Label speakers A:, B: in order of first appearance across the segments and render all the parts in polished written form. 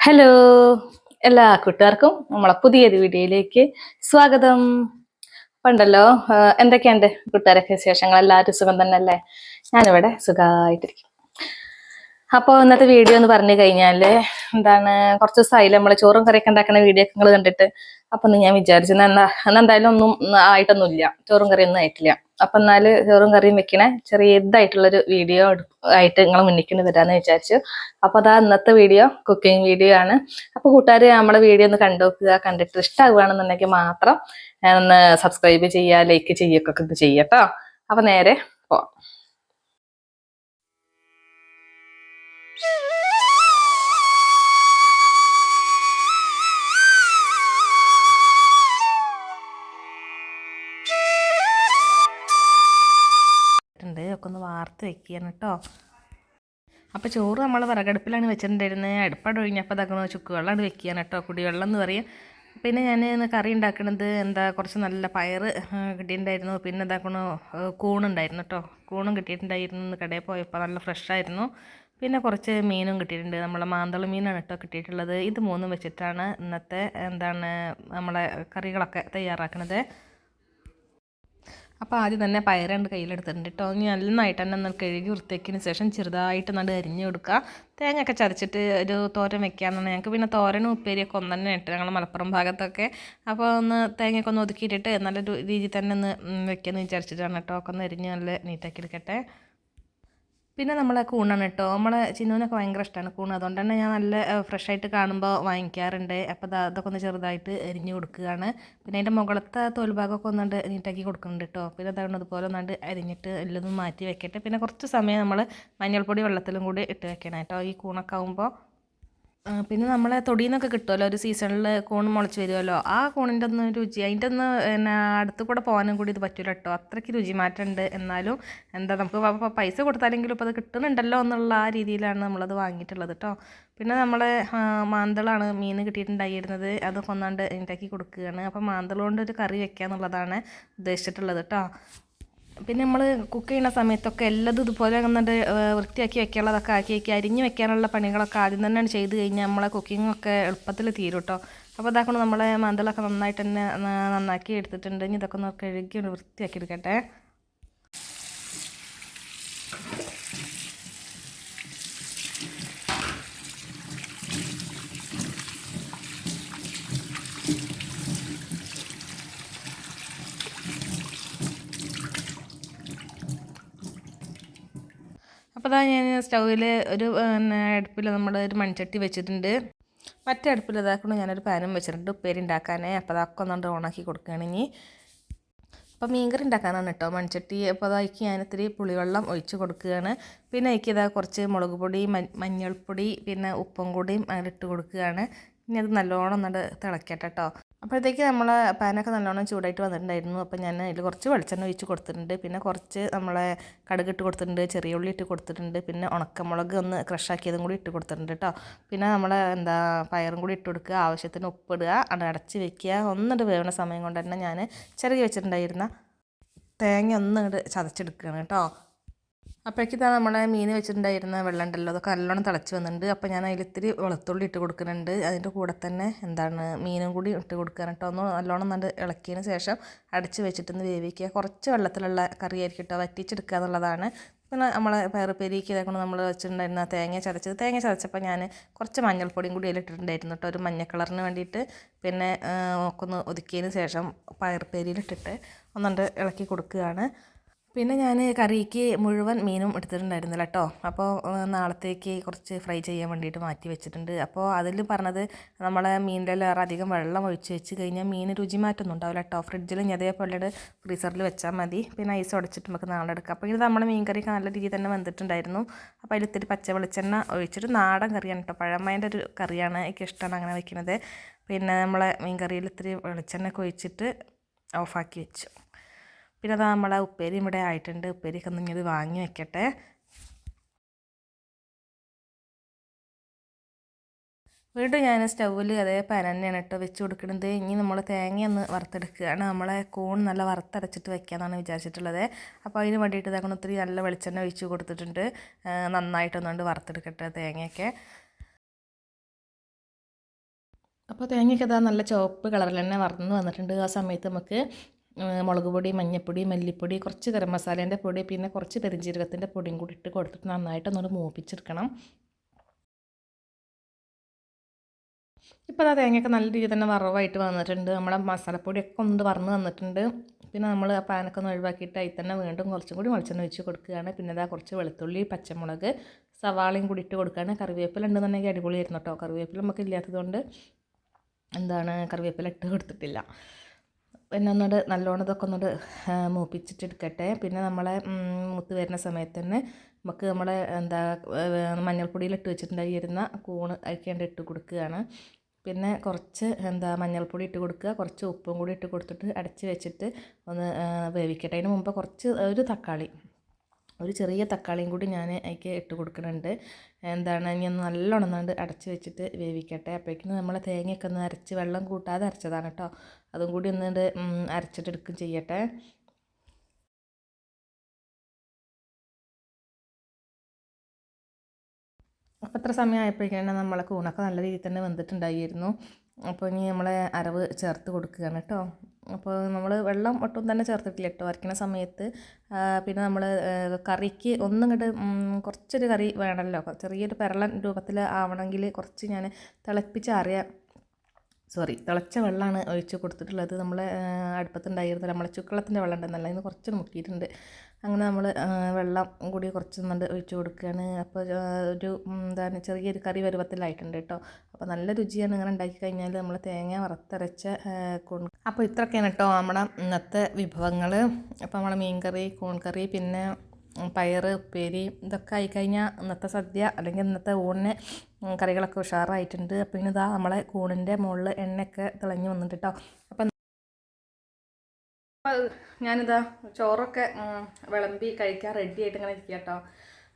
A: Hello! എല്ലാ കൂട്ടുകാർക്കും നമ്മളെ പുതിയൊരു വീഡിയോയിലേക്ക് സ്വാഗതം. പണ്ടല്ലോ എന്തൊക്കെയുണ്ട് കൂട്ടുകാരൊക്കെ വിശേഷങ്ങൾ? എല്ലാവരും സുഖം തന്നെയല്ലേ? ഞാനിവിടെ സുഖമായിട്ടിരിക്കും. അപ്പോൾ ഇന്നത്തെ വീഡിയോ എന്ന് പറഞ്ഞു കഴിഞ്ഞാല് കുറച്ച് ദിവസമായില്ലേ നമ്മള് ചോറും കറിയൊക്കെ ഉണ്ടാക്കുന്ന വീഡിയോ ഒക്കെ നിങ്ങൾ കണ്ടിട്ട്. അപ്പൊ ഞാൻ വിചാരിച്ചു എന്തായാലും ഒന്നും ആയിട്ടൊന്നുമില്ല, ചോറും കറിയൊന്നും ആയിട്ടില്ല. അപ്പൊ എന്നാല് ചോറും കറിയും വെക്കണ ചെറിയതായിട്ടുള്ളൊരു വീഡിയോ ആയിട്ട് നിങ്ങളെ മുന്നിൽ വരാന്ന് വിചാരിച്ചു. അപ്പൊ അതാ ഇന്നത്തെ വീഡിയോ കുക്കിംഗ് വീഡിയോ ആണ്. അപ്പൊ കൂട്ടുകാര് നമ്മളെ വീഡിയോ ഒന്ന് കണ്ടുനോക്കുക, കണ്ടിട്ട് ഇഷ്ടമാകുകയാണെന്നുണ്ടെങ്കിൽ മാത്രം ഒന്ന് സബ്സ്ക്രൈബ് ചെയ്യുക, ലൈക്ക് ചെയ്യൊക്കെ ഇത് ചെയ്യട്ടോ. അപ്പൊ നേരെ പോവാം. ഒക്കെ ഒന്ന് വാർത്ത് വെക്കുകയാണ് കേട്ടോ. അപ്പോൾ ചോറ് നമ്മൾ വിറകടുപ്പിലാണ് വെച്ചിട്ടുണ്ടായിരുന്നത്. അടുപ്പട് ഒഴിഞ്ഞപ്പോൾ അതൊക്കെ ചുക്ക് വെള്ളം വെക്കുകയാണ് കേട്ടോ, കുടിവെള്ളം എന്ന് പറയും. പിന്നെ ഞാൻ കറി ഉണ്ടാക്കുന്നത് കുറച്ച് നല്ല പയർ കിട്ടിയിട്ടുണ്ടായിരുന്നു. പിന്നെ കൂണുണ്ടായിരുന്നു കേട്ടോ, കൂണും കിട്ടിയിട്ടുണ്ടായിരുന്നു. കടയിൽ പോയപ്പോൾ നല്ല ഫ്രഷായിരുന്നു. പിന്നെ കുറച്ച് മീനും കിട്ടിയിട്ടുണ്ട്. നമ്മളെ മാന്തള മീനാണ് കേട്ടോ കിട്ടിയിട്ടുള്ളത്. ഇത് മൂന്നും വെച്ചിട്ടാണ് ഇന്നത്തെ നമ്മളെ കറികളൊക്കെ തയ്യാറാക്കുന്നത്. അപ്പോൾ ആദ്യം തന്നെ പയറുണ്ട് കയ്യിലെടുത്തിട്ടുണ്ട് കേട്ടോ. ഇനി നന്നായിട്ട് തന്നെ ഒന്ന് കഴുകി വൃത്തിയാക്കിയതിന് ശേഷം ചെറുതായിട്ട് അരിഞ്ഞ് കൊടുക്കുക. തേങ്ങയൊക്കെ ചതച്ചിട്ട് ഒരു തോരൻ വെക്കാമെന്നാണ് ഞങ്ങൾക്ക്. പിന്നെ തോരനും ഉപ്പേരിയൊക്കെ ഒന്ന് തന്നെ ഇട്ട് ഞങ്ങൾ മലപ്പുറം ഭാഗത്തൊക്കെ. അപ്പോൾ ഒന്ന് തേങ്ങയൊക്കെ ഒന്ന് ഒതുക്കിയിട്ടിട്ട് നല്ലൊരു രീതിയിൽ തന്നെ ഒന്ന് വെക്കാമെന്ന് വിചാരിച്ചിട്ടാണ് കേട്ടോ. ഒക്കെ ഒന്ന് അരിഞ്ഞ് നല്ല നീറ്റാക്കി എടുക്കട്ടെ. പിന്നെ നമ്മളെ കൂണാണ് കേട്ടോ. നമ്മളെ ചിന്നുവിനൊക്കെ ഭയങ്കര ഇഷ്ടമാണ് കൂണ്. അതുകൊണ്ട് തന്നെ ഞാൻ നല്ല ഫ്രഷായിട്ട് കാണുമ്പോൾ വാങ്ങിക്കാറുണ്ട്. അപ്പോൾ അതൊക്കെ ഒന്ന് ചെറുതായിട്ട് അരിഞ്ഞ് കൊടുക്കുകയാണ്. പിന്നെ അതിൻ്റെ മുകളത്തെ തോൽഭാഗമൊക്കെ ഒന്നുകൊണ്ട് നീറ്റാക്കി കൊടുക്കുന്നുണ്ട് കേട്ടോ. പിന്നെ അതുപോലെ ഒന്നുകൊണ്ട് അരിഞ്ഞിട്ട് എല്ലാം മാറ്റി വെക്കട്ടെ. പിന്നെ കുറച്ച് സമയം നമ്മൾ മഞ്ഞൾപ്പൊടി വെള്ളത്തിലും കൂടി ഇട്ട് വെക്കണം കേട്ടോ, ഈ കൂണൊക്കെ ആകുമ്പോൾ. പിന്നെ നമ്മളെ തൊടിയിൽ നിന്നൊക്കെ കിട്ടുമല്ലോ, ഒരു സീസണിൽ കൂൺ മുളച്ച് വരുമല്ലോ, ആ കൂണിൻ്റെ ഒന്ന് രുചി അതിൻ്റെ ഒന്ന് അടുത്ത് കൂടെ പോകാനും കൂടി ഇത് പറ്റില്ല കേട്ടോ. അത്രയ്ക്ക് രുചി മാറ്റമുണ്ട്. എന്നാലും നമുക്ക് പൈസ കൊടുത്താലെങ്കിലും ഇപ്പോൾ അത് കിട്ടുന്നുണ്ടല്ലോ എന്നുള്ള ആ രീതിയിലാണ് നമ്മളത് വാങ്ങിയിട്ടുള്ളത് കേട്ടോ. പിന്നെ നമ്മൾ മാന്തളാണ് മീൻ കിട്ടിയിട്ടുണ്ടായിരുന്നത്, അതൊക്കെ ഒന്നാണ്ട് ഉണ്ടാക്കി കൊടുക്കുകയാണ്. അപ്പോൾ മാന്തൾ കൊണ്ട് ഒരു കറി വെക്കുക എന്നുള്ളതാണ് ഉദ്ദേശിച്ചിട്ടുള്ളത് കേട്ടോ. പിന്നെ നമ്മൾ കുക്ക് ചെയ്യുന്ന സമയത്തൊക്കെ എല്ലതും ഇതുപോലെ എന്നിട്ട് വൃത്തിയാക്കി വെക്കാനുള്ളതൊക്കെ ആക്കി അരിഞ്ഞ് വെക്കാനുള്ള പണികളൊക്കെ ആദ്യം തന്നെയാണ് ചെയ്ത് കഴിഞ്ഞാൽ നമ്മളെ കുക്കിങ്ങൊക്കെ എളുപ്പത്തിൽ തീരും കേട്ടോ. അപ്പോൾ ഇതാക്കണം നമ്മളെ മാന്തളൊക്കെ നന്നായിട്ട് തന്നെ നന്നാക്കി എടുത്തിട്ടുണ്ട്. ഇനി ഇതൊക്കെ ഒന്ന് കഴുകി വൃത്തിയാക്കി എടുക്കട്ടെ. അപ്പോൾ അതാ ഞാൻ സ്റ്റൗവിൽ ഒരു അടുപ്പിൽ ഒരു മൺചട്ടി വെച്ചിട്ടുണ്ട്. മറ്റേ അടുപ്പിൽ ഇതാക്കണം ഞാനൊരു പാനും വെച്ചിട്ടുണ്ട് ഉപ്പേരി ഉണ്ടാക്കാനേ. അപ്പോൾ അതൊക്കെ ഒന്നുകൊണ്ട് ഓണാക്കി കൊടുക്കുകയാണെങ്കിൽ. അപ്പോൾ മീൻകറി ഉണ്ടാക്കാനാണ് കേട്ടോ മൺചട്ടി. അപ്പോൾ അതാക്കി ഞാനിത്തിരി പുളിവെള്ളം ഒഴിച്ച് കൊടുക്കുകയാണ്. പിന്നെ അതിക്ക് കുറച്ച് മുളക് പൊടി, മഞ്ഞൾപ്പൊടി, പിന്നെ ഉപ്പും കൂടിയും ഇട്ട് കൊടുക്കുകയാണ്. ഇനി അത് നല്ലോണം ഒന്നുകൊണ്ട് തിളക്കട്ടെ കേട്ടോ. അപ്പോഴത്തേക്ക് നമ്മളെ പാനൊക്കെ നല്ലോണം ചൂടായിട്ട് വന്നിട്ടുണ്ടായിരുന്നു. അപ്പോൾ ഞാൻ അതിൽ കുറച്ച് വെളിച്ചെണ്ണ ഒഴിച്ച് കൊടുത്തിട്ടുണ്ട്. പിന്നെ കുറച്ച് നമ്മളെ കടുക് ഇട്ട് കൊടുത്തിട്ടുണ്ട്, ചെറിയ ഉള്ളി ഇട്ട് കൊടുത്തിട്ടുണ്ട്, പിന്നെ ഉണക്കമുളക് ഒന്ന് ക്രഷാക്കിയതും കൂടി ഇട്ട് കൊടുത്തിട്ടുണ്ട് കേട്ടോ. പിന്നെ നമ്മളെ പയറും കൂടി ഇട്ട് കൊടുക്കുക, ആവശ്യത്തിന് ഉപ്പിടുക, അടച്ച് വെക്കുക. ഒന്നിട്ട് വേവുന്ന സമയം കൊണ്ട് തന്നെ ഞാൻ ചെറുകി വെച്ചിട്ടുണ്ടായിരുന്ന തേങ്ങ ഒന്നിങ്ങോട്ട് ചതച്ചെടുക്കുകയാണ് കേട്ടോ. അപ്പോഴേക്കും നമ്മളെ മീൻ വെച്ചിട്ടുണ്ടായിരുന്ന വെള്ളം ഉണ്ടല്ലോ, അതൊക്കെ നല്ലോണം തിളച്ച് വന്നിട്ടുണ്ട്. അപ്പോൾ ഞാൻ അതിലിത്തിരി വെളുത്തുള്ളി ഇട്ട് കൊടുക്കുന്നുണ്ട്. അതിൻ്റെ കൂടെ തന്നെ മീനും കൂടി ഇട്ട് കൊടുക്കാൻ കേട്ടോ. ഒന്ന് നല്ലോണം ഇളക്കിയതിന് ശേഷം അടച്ച് വെച്ചിട്ടൊന്ന് വേവിക്കുക. കുറച്ച് വെള്ളത്തിലുള്ള കറിയായിരിക്കും കേട്ടോ, വറ്റിച്ചെടുക്കുക എന്നുള്ളതാണ്. പിന്നെ നമ്മളെ പയറുപ്പേരിക്ക് ഇതാക്കണം നമ്മൾ വെച്ചിട്ടുണ്ടായിരുന്ന തേങ്ങ ചതച്ചപ്പോൾ ഞാൻ കുറച്ച് മഞ്ഞൾപ്പൊടിയും കൂടി അതിലിട്ടിട്ടുണ്ടായിരുന്നു കേട്ടോ, ഒരു മഞ്ഞ കളറിന് വേണ്ടിയിട്ട്. പിന്നെ ഒക്കെ ഒന്ന് ഒതുക്കിയതിന് ശേഷം പയറുപ്പേരിയിലിട്ടിട്ട് ഒന്നുകൊണ്ട് ഇളക്കി കൊടുക്കുകയാണ്. പിന്നെ ഞാൻ കറിക്ക് മുഴുവൻ മീനും എടുത്തിട്ടുണ്ടായിരുന്നില്ല കേട്ടോ. അപ്പോൾ നാളത്തേക്ക് കുറച്ച് ഫ്രൈ ചെയ്യാൻ വേണ്ടിയിട്ട് മാറ്റി വെച്ചിട്ടുണ്ട്. അപ്പോൾ അതിൽ പറഞ്ഞത് നമ്മളെ മീനിൻ്റെ അധികം വെള്ളം ഒഴിച്ച് വെച്ച് കഴിഞ്ഞാൽ മീൻ രുചി മാറ്റൊന്നും ഉണ്ടാവില്ല കേട്ടോ. ഫ്രിഡ്ജിൽ അതേപോലെ ഫ്രീസറിൽ വെച്ചാൽ മതി. പിന്നെ ഐസ് ഉടച്ചിട്ട് നമുക്ക് നാളെ എടുക്കാം. അപ്പോൾ ഇത് നമ്മുടെ മീൻ കറിയൊക്കെ നല്ല രീതിയിൽ തന്നെ വെന്തിട്ടുണ്ടായിരുന്നു. അപ്പോൾ അതിലിത്തിരി പച്ച വെളിച്ചെണ്ണ ഒഴിച്ചിട്ട് നാടൻ കറിയാണ് കേട്ടോ, പഴമേൻ്റെ ഒരു കറിയാണ്, എനിക്ക് ഇഷ്ടമാണ് അങ്ങനെ വെക്കുന്നത്. പിന്നെ നമ്മളെ മീൻ കറിയിൽ ഇത്തിരി വെളിച്ചെണ്ണയൊക്കെ ഒഴിച്ചിട്ട് ഓഫാക്കി വെച്ചു. പിന്നെ അത് നമ്മളെ ഉപ്പേരി ഇവിടെ ആയിട്ടുണ്ട്. ഉപ്പേരിയൊക്കെ ഒന്ന് ഇങ്ങനെ വാങ്ങി വെക്കട്ടെ. വീണ്ടും ഞാൻ സ്റ്റൗവിൽ അതേ പാൻ തന്നെയാണ് കേട്ടോ വെച്ച് കൊടുക്കുന്നത്. ഇനി നമ്മൾ തേങ്ങ ഒന്ന് വറുത്തെടുക്കുകയാണ്. നമ്മളെ കൂൺ നല്ല വറുത്തരച്ചിട്ട് വെക്കാമെന്നാണ് വിചാരിച്ചിട്ടുള്ളത്. അപ്പോൾ അതിന് വേണ്ടിയിട്ട് ഇതാക്കണം ഒത്തിരി നല്ല വെളിച്ചെണ്ണ ഒഴിച്ച് കൊടുത്തിട്ടുണ്ട്. നന്നായിട്ടൊന്നുകൊണ്ട് വറുത്തെടുക്കട്ടെ തേങ്ങയൊക്കെ. അപ്പോൾ തേങ്ങയൊക്കെ ഇതാ നല്ല ചുവപ്പ് കളറിൽ തന്നെ വറന്ന് വന്നിട്ടുണ്ട്. ആ സമയത്ത് നമുക്ക് മുളക് പൊടി, മഞ്ഞൾപ്പൊടി, മല്ലിപ്പൊടി, കുറച്ച് ഗരം മസാലേൻ്റെ പൊടി, പിന്നെ കുറച്ച് പെരുംജീരകത്തിൻ്റെ പൊടിയും കൂടി ഇട്ട് കൊടുത്തിട്ട് നന്നായിട്ട് ഒന്നുകൂടി മൂപ്പിച്ചെടുക്കണം. ഇപ്പോൾ ആ തേങ്ങയൊക്കെ നല്ല രീതിയിൽ തന്നെ വറവായിട്ട് വന്നിട്ടുണ്ട്. നമ്മുടെ മസാലപ്പൊടിയൊക്കെ ഒന്ന് വറന്ന് വന്നിട്ടുണ്ട്. പിന്നെ നമ്മൾ ആ പാനൊക്കെ ഒന്ന് ഒഴിവാക്കിയിട്ട് അതിൽ തന്നെ വീണ്ടും കുറച്ചും കൂടി വെളിച്ചെണ്ണ ഒഴിച്ച് കൊടുക്കുകയാണ്. പിന്നെ ഇതാ കുറച്ച് വെളുത്തുള്ളി, പച്ചമുളക്, സവാളയും കൂടി ഇട്ട് കൊടുക്കുകയാണ്. കറിവേപ്പില ഉണ്ടെന്നുണ്ടെങ്കിൽ അടിപൊളിയായിരുന്നു കേട്ടോ. കറിവേപ്പില നമുക്ക് ഇല്ലാത്തതുകൊണ്ട് കറിവേപ്പില ഇട്ട് കൊടുത്തിട്ടില്ല. പിന്നെ ഒന്നുകൂടെ നല്ലോണം ഇതൊക്കെ ഒന്നുകൂടെ മൂപ്പിച്ചിട്ടെടുക്കട്ടെ. പിന്നെ നമ്മളെ മൂത്ത് വരുന്ന സമയത്ത് തന്നെ നമുക്ക് നമ്മളെ മഞ്ഞൾപ്പൊടിയിലിട്ട് വെച്ചിട്ടുണ്ടായിരുന്ന കൂണ് അയക്കേണ്ട ഇട്ട് കൊടുക്കുകയാണ്. പിന്നെ കുറച്ച് മഞ്ഞൾപ്പൊടി ഇട്ട് കൊടുക്കുക, കുറച്ച് ഉപ്പും കൂടി ഇട്ട് കൊടുത്തിട്ട് അടച്ച് വെച്ചിട്ട് ഒന്ന് വേവിക്കട്ടെ. അതിന് മുമ്പ് ഒരു ചെറിയ തക്കാളിയും കൂടി ഞാൻ അതിലേക്ക് ഇട്ട് കൊടുക്കുന്നുണ്ട്. ഇനി ഒന്ന് നല്ലോണം അടച്ച് വെച്ചിട്ട് വേവിക്കട്ടെ. അപ്പോഴേക്കും നമ്മൾ തേങ്ങയൊക്കെ ഒന്ന് അരച്ച് വെള്ളം കൂട്ടാതെ അരച്ചതാണ് കേട്ടോ. അതും കൂടി ഒന്ന് അരച്ചിട്ടെടുക്കും ചെയ്യട്ടെ. അപ്പോൾ ഇത്ര സമയം ആയപ്പോഴേക്കാണ് നമ്മളെ കൂണൊക്കെ നല്ല രീതിയിൽ തന്നെ വെന്തിട്ടുണ്ടായിരുന്നു. അപ്പോൾ ഇനി നമ്മളെ അരവ് ചേർത്ത് കൊടുക്കുകയാണ് കേട്ടോ. അപ്പോൾ നമ്മൾ വെള്ളം ഒട്ടും തന്നെ ചേർത്തിട്ടില്ല കേട്ടോ അരയ്ക്കുന്ന സമയത്ത്. പിന്നെ നമ്മൾ കറിക്ക് കുറച്ചൊരു കറി വേണമല്ലോ, ചെറിയൊരു പെരളൻ രൂപത്തിൽ ആവണമെങ്കിൽ കുറച്ച് ഞാൻ തിളച്ച വെള്ളമാണ് ഒഴിച്ച് കൊടുത്തിട്ടുള്ളത്. നമ്മൾ അടുപ്പത്തുണ്ടായിരുന്നില്ല, നമ്മളെ ചുക്കുവെള്ളത്തിൻ്റെ വെള്ളം ഉണ്ടെന്നല്ല, ഇന്ന് കുറച്ച് മുക്കിയിട്ടുണ്ട്. അങ്ങനെ നമ്മൾ വെള്ളം കൂടി കുറച്ച് ഒഴിച്ച് കൊടുക്കുകയാണ്. അപ്പോൾ ചെറിയൊരു കറി പരുവത്തിലായിട്ടുണ്ട് കേട്ടോ. അപ്പോൾ നല്ല രുചിയാണ് ഇങ്ങനെ ഉണ്ടാക്കി കഴിഞ്ഞാൽ. നമ്മൾ തേങ്ങ വറുത്തരച്ച അപ്പോൾ ഇത്രയൊക്കെയാണ് കേട്ടോ നമ്മുടെ ഇന്നത്തെ വിഭവങ്ങൾ. അപ്പോൾ നമ്മളെ മീൻകറി, കൂൺകറി, പിന്നെ പയർ ഉപ്പേരി, ഇതൊക്കെ ആയിക്കഴിഞ്ഞാൽ ഇന്നത്തെ സദ്യ അല്ലെങ്കിൽ ഇന്നത്തെ ഊണിന് കറികളൊക്കെ ഉഷാറായിട്ടുണ്ട്. അപ്പോൾ ഇനി നമ്മളെ കൂണിൻ്റെ മുകളിൽ എണ്ണയൊക്കെ തിളഞ്ഞ് വന്നിട്ട് കേട്ടോ. അപ്പം ഞാനിതാ ചോറൊക്കെ വിളമ്പി കഴിക്കാൻ റെഡി ആയിട്ട് ഇങ്ങനെ ഇരിക്കുക കേട്ടോ.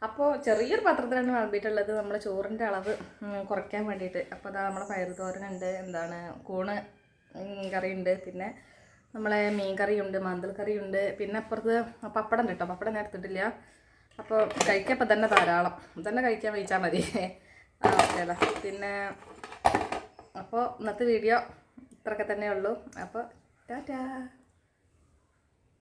A: അപ്പോൾ ചെറിയൊരു പാത്രത്തിലാണ് വിളമ്പിയിട്ടുള്ളത്, നമ്മൾ ചോറിൻ്റെ അളവ് കുറയ്ക്കാൻ വേണ്ടിയിട്ട്. അപ്പോൾ അതാ നമ്മളെ പയർ തോരനുണ്ട്, കൂണ് കറിയുണ്ട്, പിന്നെ നമ്മളെ മീൻ കറിയുണ്ട്, മാന്തൽ കറിയുണ്ട്, പിന്നെ അപ്പുറത്ത് പപ്പടം കേട്ടോ. പപ്പടം ഞാൻ എടുത്തിട്ടില്ല. അപ്പോൾ കഴിക്കപ്പോൾ തന്നെ ധാരാളം തന്നെ കഴിക്കാൻ വെച്ചാൽ മതി. ഓക്കെ. പിന്നെ അപ്പോൾ ഇന്നത്തെ വീഡിയോ ഇത്രയൊക്കെ തന്നെ ഉള്ളൂ. അപ്പോൾ ടാറ്റാ.